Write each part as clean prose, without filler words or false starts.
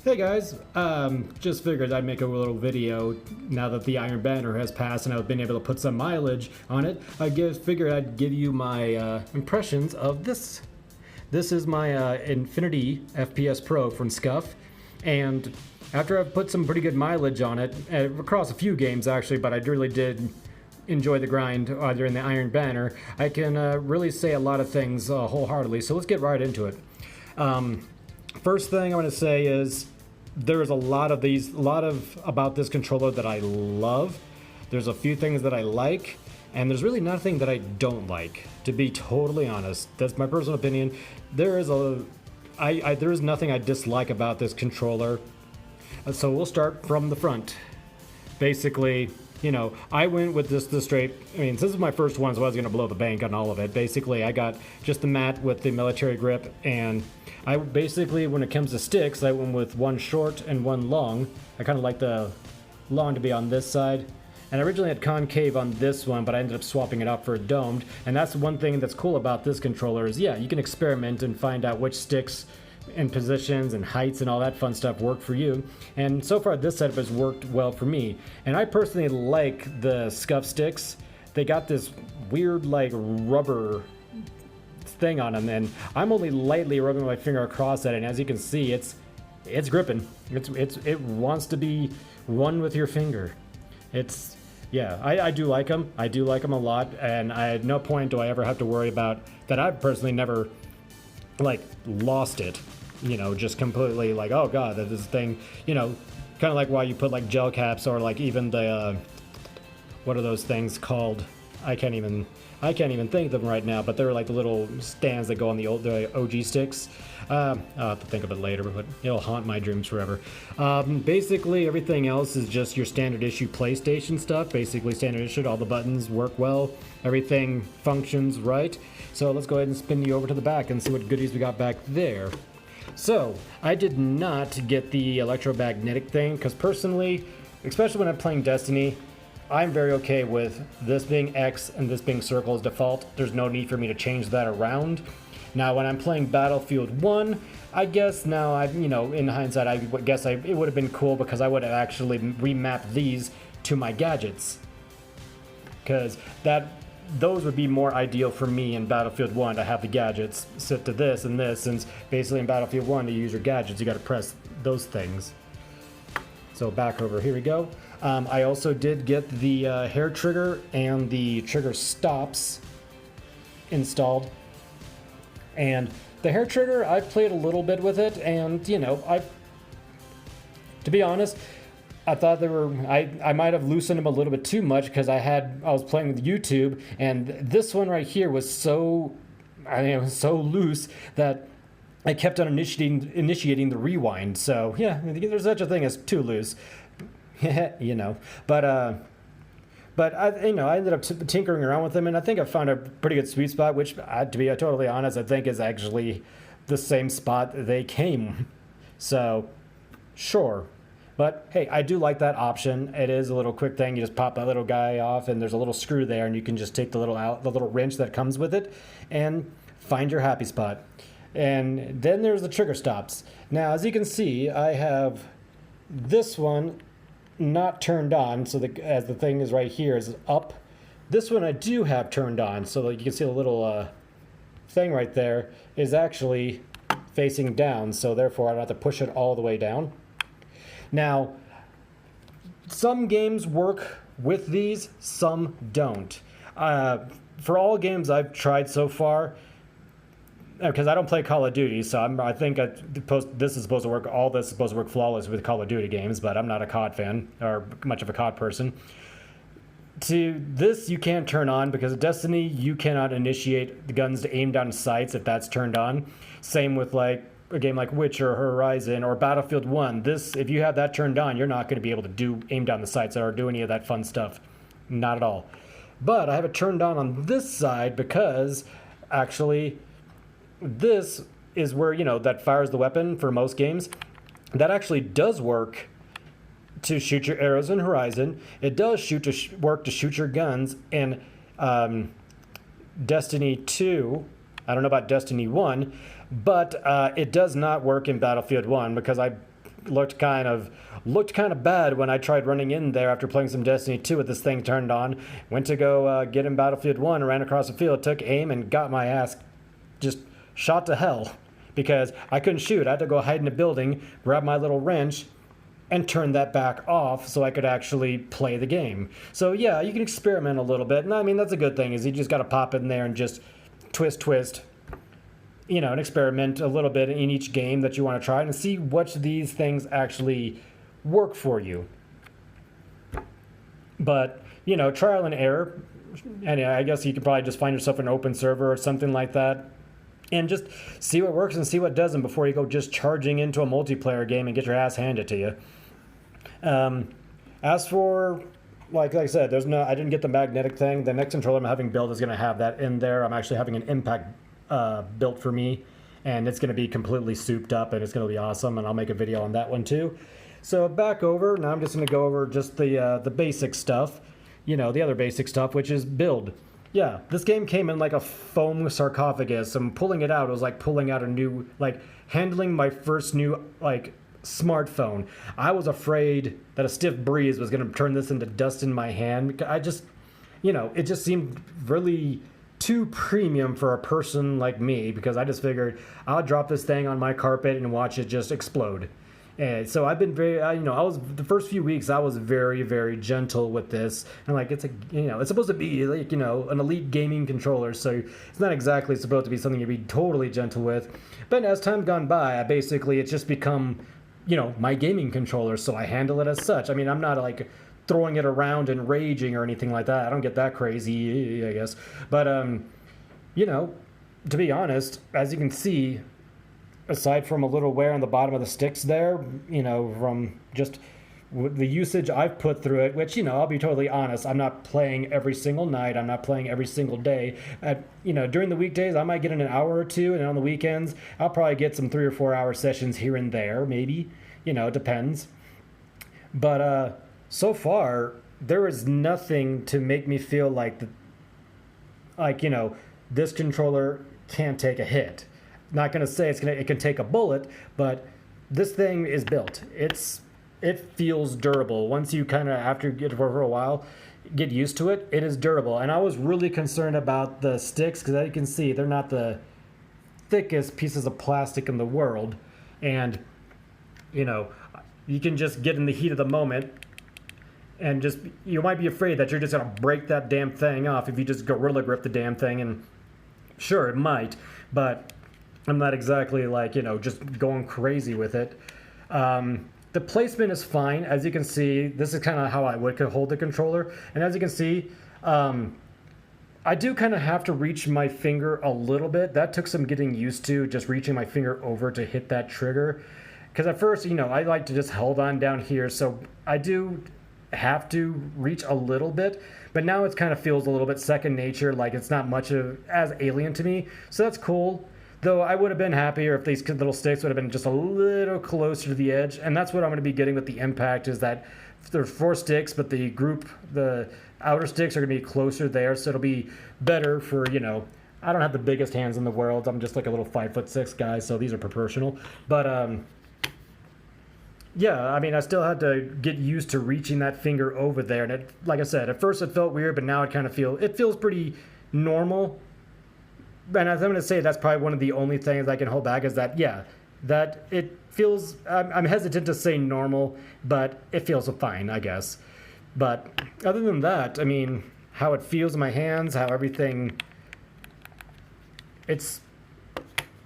Hey guys, just figured I'd make a little video now that the Iron Banner has passed and I've been able to put some mileage on it. Figured I'd give you my impressions of this. This is my Infinity FPS Pro from Scuf, and after I've put some pretty good mileage on it, across a few games actually, but I really did enjoy the grind during the Iron Banner, I can really say a lot of things wholeheartedly, so let's get right into it. First thing I want to say is there's a lot about this controller that I love. There's a few things that I like, and there's really nothing that I don't like, to be totally honest. That's my personal opinion. There is nothing I dislike about this controller. So we'll start from the front. Basically, you know, I went with the straight, since this is my first one, so I was going to blow the bank on all of it. Basically, I got just the matte with the military grip, and I basically, when it comes to sticks, I went with one short and one long. I kind of like the long to be on this side. And I originally had concave on this one, but I ended up swapping it out for a domed. And that's one thing that's cool about this controller is, yeah, you can experiment and find out which sticks and positions and heights and all that fun stuff work for you. And so far this setup has worked well for me. And I personally like the Scuf sticks. They got this weird like rubber thing on them, and I'm only lightly rubbing my finger across it, and as you can see, it's gripping. It wants to be one with your finger. I do like them. I do like them a lot, and at no point do I ever have to worry about that. I've personally never like lost it, you know, just completely like, oh god, that this thing, you know, kind of like why you put like gel caps, or like even the what are those things called? I can't even think of them right now, but they're like the little stands that go on the OG sticks. I'll have to think of it later, but it'll haunt my dreams forever. Basically, everything else is just your standard issue PlayStation stuff. Basically, standard issue, all the buttons work well, everything functions right. So let's go ahead and spin you over to the back and see what goodies we got back there. So, I did not get the electromagnetic thing, because personally, especially when I'm playing Destiny, I'm very okay with this being X and this being circle as default. There's no need for me to change that around. Now, when I'm playing Battlefield 1, I guess now, in hindsight, I guess it would have been cool because I would have actually remapped these to my gadgets. Because those would be more ideal for me in Battlefield 1 to have the gadgets set to this and this, since basically in Battlefield 1 to use your gadgets, you got to press those things. So back over, here we go. I also did get the hair trigger and the trigger stops installed. And the hair trigger, I've played a little bit with it, and you know, to be honest, I thought I might have loosened them a little bit too much, because I was playing with YouTube, and this one right here was so loose that I kept on initiating the rewind. So yeah, there's such a thing as too loose. You know, but I ended up tinkering around with them, and I think I found a pretty good sweet spot, which, to be totally honest, I think is actually the same spot they came. So, sure. But hey, I do like that option. It is a little quick thing. You just pop that little guy off, and there's a little screw there, and you can just take the little wrench that comes with it, and find your happy spot. And then there's the trigger stops. Now, as you can see, I have this one not turned on, so as the thing is right here is up. This one I do have turned on, so you can see the little thing right there is actually facing down, so therefore I don't have to push it all the way down. Now, some games work with these, some don't. For all games I've tried so far, because I don't play Call of Duty, so I think this is supposed to work. All this is supposed to work flawless with Call of Duty games, but I'm not a COD fan or much of a COD person. To this, you can't turn on, because of Destiny, you cannot initiate the guns to aim down sights if that's turned on. Same with like a game like Witcher or Horizon or Battlefield 1. If you have that turned on, you're not going to be able to aim down the sights or do any of that fun stuff. Not at all. But I have it turned on this side because actually, this is where, that fires the weapon for most games. That actually does work to shoot your arrows in Horizon. It does work to shoot your guns in Destiny 2. I don't know about Destiny 1, but it does not work in Battlefield 1 because I looked kind of bad when I tried running in there after playing some Destiny 2 with this thing turned on. Went to go get in Battlefield 1, ran across the field, took aim, and got my ass just shot to hell because I couldn't shoot. I had to go hide in a building, grab my little wrench, and turn that back off so I could actually play the game. So yeah, you can experiment a little bit. And I mean, that's a good thing, is you just got to pop in there and just twist, you know, and experiment a little bit in each game that you want to try and see which of these things actually work for you. But, you know, trial and error. And I guess you could probably just find yourself an open server or something like that and just see what works and see what doesn't before you go just charging into a multiplayer game and get your ass handed to you. As for, like I said, I didn't get the magnetic thing. The next controller I'm having built is going to have that in there. I'm actually having an impact built for me, and it's going to be completely souped up, and it's going to be awesome, and I'll make a video on that one too. So back over, now I'm just going to go over just the basic stuff, you know, the other basic stuff, which is build. Yeah, this game came in like a foam sarcophagus, and pulling it out, it was like pulling out a new, like handling my first new, like, smartphone. I was afraid that a stiff breeze was going to turn this into dust in my hand. I just, you know, it just seemed really too premium for a person like me, because I just figured I'll drop this thing on my carpet and watch it just explode. And so I've been very, you know, the first few weeks I was very, very gentle with this, and like it's supposed to be like, you know, an elite gaming controller, so it's not exactly supposed to be something you'd be totally gentle with. But as time gone by, it's just become, you know, my gaming controller, so I handle it as such. I mean, I'm not like throwing it around and raging or anything like that. I don't get that crazy, I guess. But you know, to be honest, as you can see, aside from a little wear on the bottom of the sticks there, you know, from just the usage I've put through it, which, you know, I'll be totally honest, I'm not playing every single night, I'm not playing every single day. You know, during the weekdays, I might get in an hour or two, and on the weekends, I'll probably get some 3 or 4 hour sessions here and there, maybe. You know, it depends. But so far, there is nothing to make me feel like, you know, this controller can't take a hit. Not going to say it can take a bullet, but this thing is built. It feels durable. Once you kind of, after you get it for a while, get used to it, it is durable. And I was really concerned about the sticks, because as you can see, they're not the thickest pieces of plastic in the world. And, you know, you can just get in the heat of the moment and just, you might be afraid that you're just going to break that damn thing off if you just gorilla grip the damn thing. And sure, it might, but I'm not exactly like, you know, just going crazy with it. The placement is fine. As you can see, this is kind of how I would hold the controller. And as you can see, I do kind of have to reach my finger a little bit. That took some getting used to, just reaching my finger over to hit that trigger. Because at first, you know, I like to just hold on down here. So I do have to reach a little bit. But now it kind of feels a little bit second nature, like it's not much as alien to me. So that's cool. Though I would have been happier if these little sticks would have been just a little closer to the edge. And that's what I'm going to be getting with the impact, is that there's 4 sticks, but the outer sticks are going to be closer there. So it'll be better for, you know, I don't have the biggest hands in the world. I'm just like a little 5'6" guy, so these are proportional. But yeah, I mean, I still had to get used to reaching that finger over there. And it, like I said, at first it felt weird, but now it feels pretty normal. And as I'm going to say, that's probably one of the only things I can hold back, is that, yeah, that it feels, I'm hesitant to say normal, but it feels fine, I guess. But other than that, I mean, how it feels in my hands, how everything,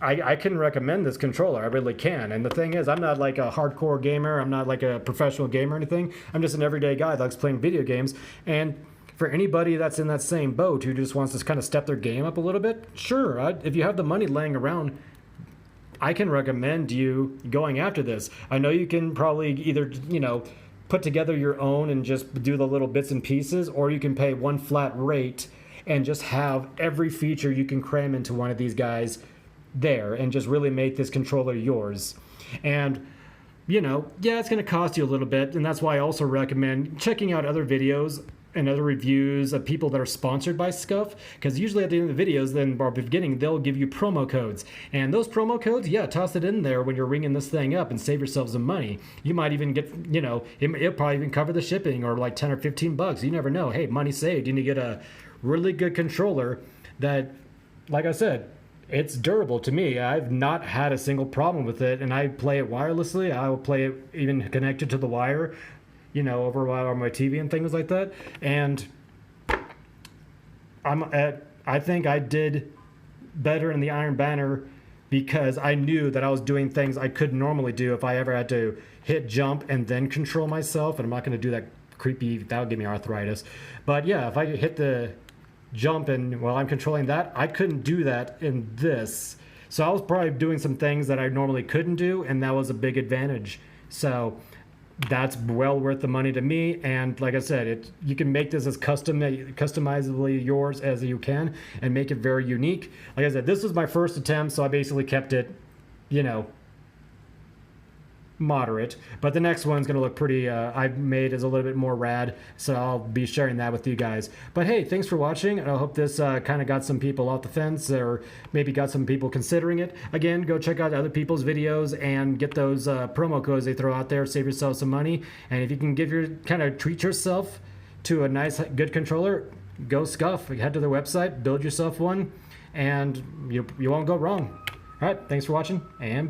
I can recommend this controller, I really can. And the thing is, I'm not like a hardcore gamer, I'm not like a professional gamer or anything, I'm just an everyday guy that likes playing video games. And for anybody that's in that same boat who just wants to kind of step their game up a little bit, sure, if you have the money laying around, I can recommend you going after this. I know you can probably either, you know, put together your own and just do the little bits and pieces, or you can pay one flat rate and just have every feature you can cram into one of these guys there and just really make this controller yours. And, you know, yeah, it's going to cost you a little bit, and that's why I also recommend checking out other videos and other reviews of people that are sponsored by Scuf, because usually at the end of the videos, then or the beginning, they'll give you promo codes, and those promo codes, yeah, toss it in there when you're ringing this thing up and save yourself some money. You might even get, you know, it'll probably even cover the shipping, or like 10 or 15 bucks. You never know. Hey, money saved. You need to get a really good controller that, like I said, it's durable to me. I've not had a single problem with it, and I play it wirelessly. I will play it even connected to the wire, you know, over on my TV and things like that. And I think I did better in the Iron Banner because I knew that I was doing things I couldn't normally do if I ever had to hit jump and then control myself. And I'm not going to do that creepy, that would give me arthritis. But yeah, if I hit the jump and while I'm controlling that, I couldn't do that in this. So I was probably doing some things that I normally couldn't do, and that was a big advantage. So that's well worth the money to me. And like I said, you can make this as customizably yours as you can and make it very unique. Like I said, this was my first attempt, so I basically kept it, you know, moderate, but the next one's gonna look pretty I've made is a little bit more rad, so I'll be sharing that with you guys. But hey, thanks for watching, and I hope this kind of got some people off the fence, or maybe got some people considering it. Again, go check out other people's videos and get those promo codes they throw out there. Save yourself some money, and if you can treat yourself to a nice, good controller, go Scuf. Head to their website, build yourself one, and you won't go wrong. All right, thanks for watching, and bye.